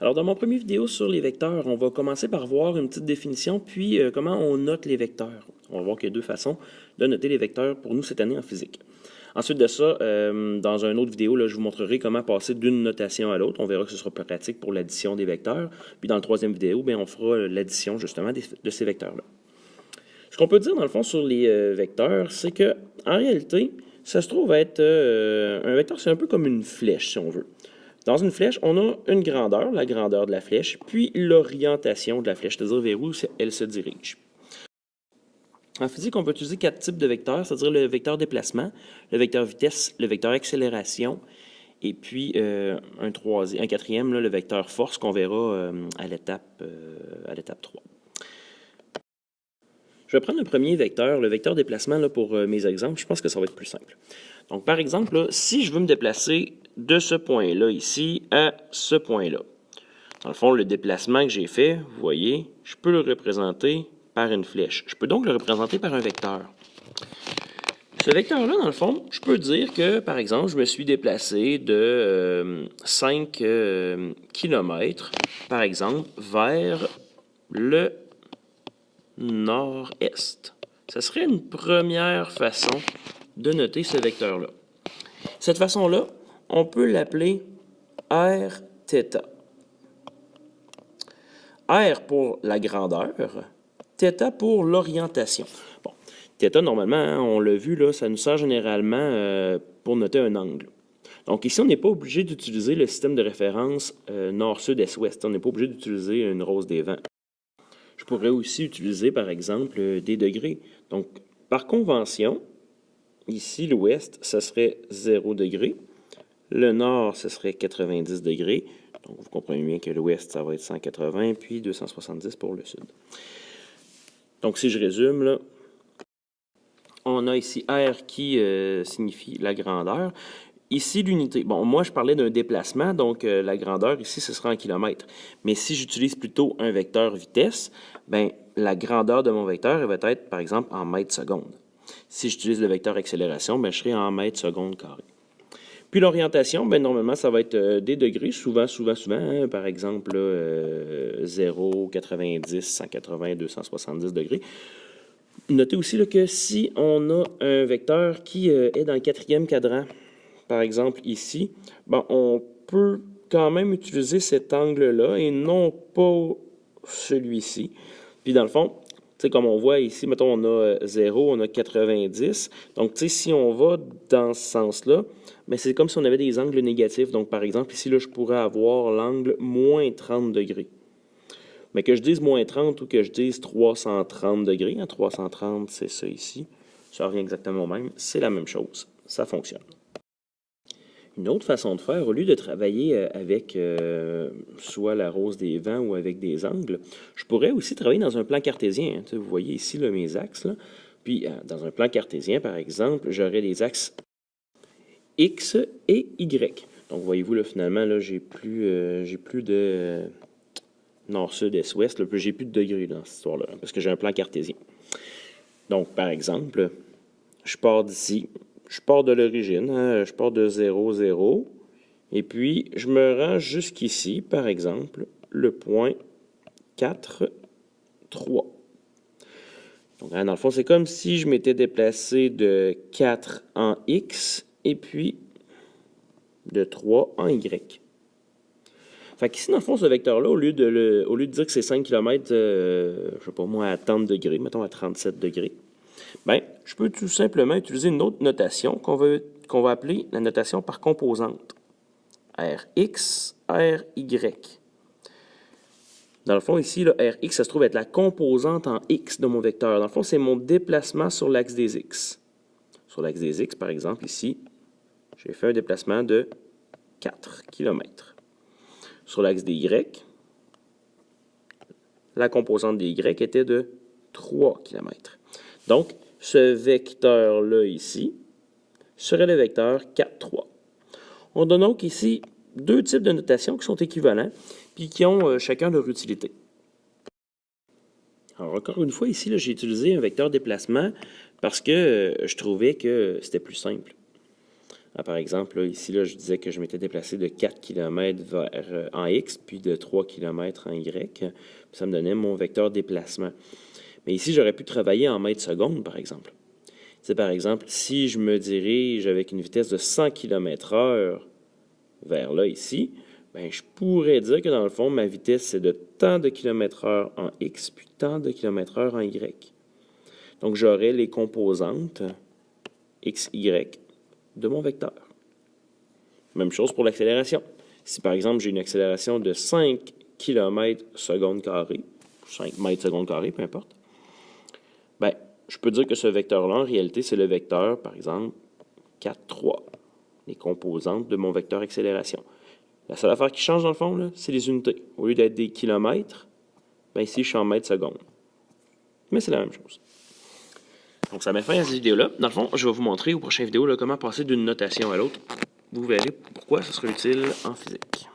Alors, dans mon premier vidéo sur les vecteurs, on va commencer par voir une petite définition, puis comment on note les vecteurs. On va voir qu'il y a deux façons de noter les vecteurs pour nous cette année en physique. Ensuite de ça, dans une autre vidéo, là, je vous montrerai comment passer d'une notation à l'autre. On verra que ce sera plus pratique pour l'addition des vecteurs. Puis dans la troisième vidéo, bien, on fera l'addition justement de ces vecteurs-là. Ce qu'on peut dire dans le fond sur les vecteurs, c'est que en réalité, ça se trouve être un vecteur, c'est un peu comme une flèche, si on veut. Dans une flèche, on a une grandeur, la grandeur de la flèche, puis l'orientation de la flèche, c'est-à-dire vers où elle se dirige. En physique, on peut utiliser 4 types de vecteurs, c'est-à-dire le vecteur déplacement, le vecteur vitesse, le vecteur accélération, et puis un quatrième, là, le vecteur force qu'on verra à l'étape 3. Je vais prendre un premier vecteur, le vecteur déplacement là, pour mes exemples. Je pense que ça va être plus simple. Donc, par exemple, là, si je veux me déplacer de ce point-là ici à ce point-là, dans le fond, le déplacement que j'ai fait, vous voyez, je peux le représenter par une flèche. Je peux donc le représenter par un vecteur. Ce vecteur-là, dans le fond, je peux dire que, par exemple, je me suis déplacé de 5 km, par exemple, vers le nord-est. Ça serait une première façon de noter ce vecteur-là. Cette façon-là, on peut l'appeler r-θ. R pour la grandeur, θ pour l'orientation. Bon, θ, normalement, hein, on l'a vu, là, ça nous sert généralement pour noter un angle. Donc ici, on n'est pas obligé d'utiliser le système de référence nord, sud, est, ouest. On n'est pas obligé d'utiliser une rose des vents. Je pourrais aussi utiliser, par exemple, des degrés. Donc, par convention, ici, l'ouest, ça serait 0 degré. Le nord, ce serait 90 degrés. Donc, vous comprenez bien que l'ouest, ça va être 180, puis 270 pour le sud. Donc, si je résume, là, on a ici R qui signifie la grandeur. Ici, l'unité. Bon, moi, je parlais d'un déplacement, donc la grandeur, ici, ce sera en kilomètres. Mais si j'utilise plutôt un vecteur vitesse, bien, la grandeur de mon vecteur, elle va être, par exemple, en mètres secondes. Si j'utilise le vecteur accélération, bien, je serai en mètres secondes carrés. Puis l'orientation, bien, normalement, ça va être des degrés, souvent, hein, par exemple, 0, 90, 180, 270 degrés. Notez aussi là, que si on a un vecteur qui est dans le quatrième cadran, par exemple ici, ben, on peut quand même utiliser cet angle-là et non pas celui-ci. Puis dans le fond, comme on voit ici, mettons, on a 0, on a 90. Donc, si on va dans ce sens-là, ben, c'est comme si on avait des angles négatifs. Donc, par exemple, ici, là, je pourrais avoir l'angle moins 30 degrés. Mais que je dise moins 30 ou que je dise 330 degrés, hein, 330, c'est ça ici, ça revient exactement au même, c'est la même chose, ça fonctionne. Une autre façon de faire, au lieu de travailler avec soit la rose des vents ou avec des angles, je pourrais aussi travailler dans un plan cartésien. Hein. Vous voyez ici là, mes axes. Là. Puis dans un plan cartésien, par exemple, j'aurais des axes X et Y. Donc voyez-vous, là, finalement, là, j'ai plus de nord-sud, est-ouest. J'ai plus de degrés dans cette histoire-là, parce que j'ai un plan cartésien. Donc, par exemple, je pars d'ici. Je pars de l'origine, hein, je pars de 0, 0, et puis je me rends jusqu'ici, par exemple, le point 4, 3. Donc, hein, dans le fond, c'est comme si je m'étais déplacé de 4 en X, et puis de 3 en Y. Fait qu'ici, dans le fond, ce vecteur-là, au lieu de dire que c'est 5 km, je sais pas moi, à 30 degrés, mettons à 37 degrés, bien, je peux tout simplement utiliser une autre notation qu'on va appeler la notation par composante. Rx, Ry. Dans le fond, ici, là, Rx, ça se trouve être la composante en x de mon vecteur. Dans le fond, c'est mon déplacement sur l'axe des x. Sur l'axe des x, par exemple, ici, j'ai fait un déplacement de 4 km. Sur l'axe des y, la composante des y était de 3 km. Donc, ce vecteur-là ici serait le vecteur 4, 3. On donne donc ici deux types de notations qui sont équivalents puis qui ont chacun leur utilité. Alors, encore une fois, ici, j'ai utilisé un vecteur déplacement parce que je trouvais que c'était plus simple. Par exemple, là, ici, là, je disais que je m'étais déplacé de 4 km en X, puis de 3 km en Y. Ça me donnait mon vecteur déplacement. Mais ici, j'aurais pu travailler en mètres secondes, par exemple. C'est par exemple, si je me dirige avec une vitesse de 100 km/h vers là, ici, ben, je pourrais dire que dans le fond, ma vitesse, c'est de tant de km/h en X, puis tant de km/h en Y. Donc, j'aurai les composantes X, Y de mon vecteur. Même chose pour l'accélération. Si par exemple, j'ai une accélération de 5 km seconde carré, 5 mètres seconde carré, peu importe, ben, je peux dire que ce vecteur-là, en réalité, c'est le vecteur, par exemple, 4, 3, les composantes de mon vecteur accélération. La seule affaire qui change, dans le fond, c'est les unités. Au lieu d'être des kilomètres, ben ici, je suis en mètres secondes. Mais c'est la même chose. Donc, ça met fin à cette vidéo-là. Dans le fond, je vais vous montrer aux prochaines vidéos là, comment passer d'une notation à l'autre. Vous verrez pourquoi ce sera utile en physique.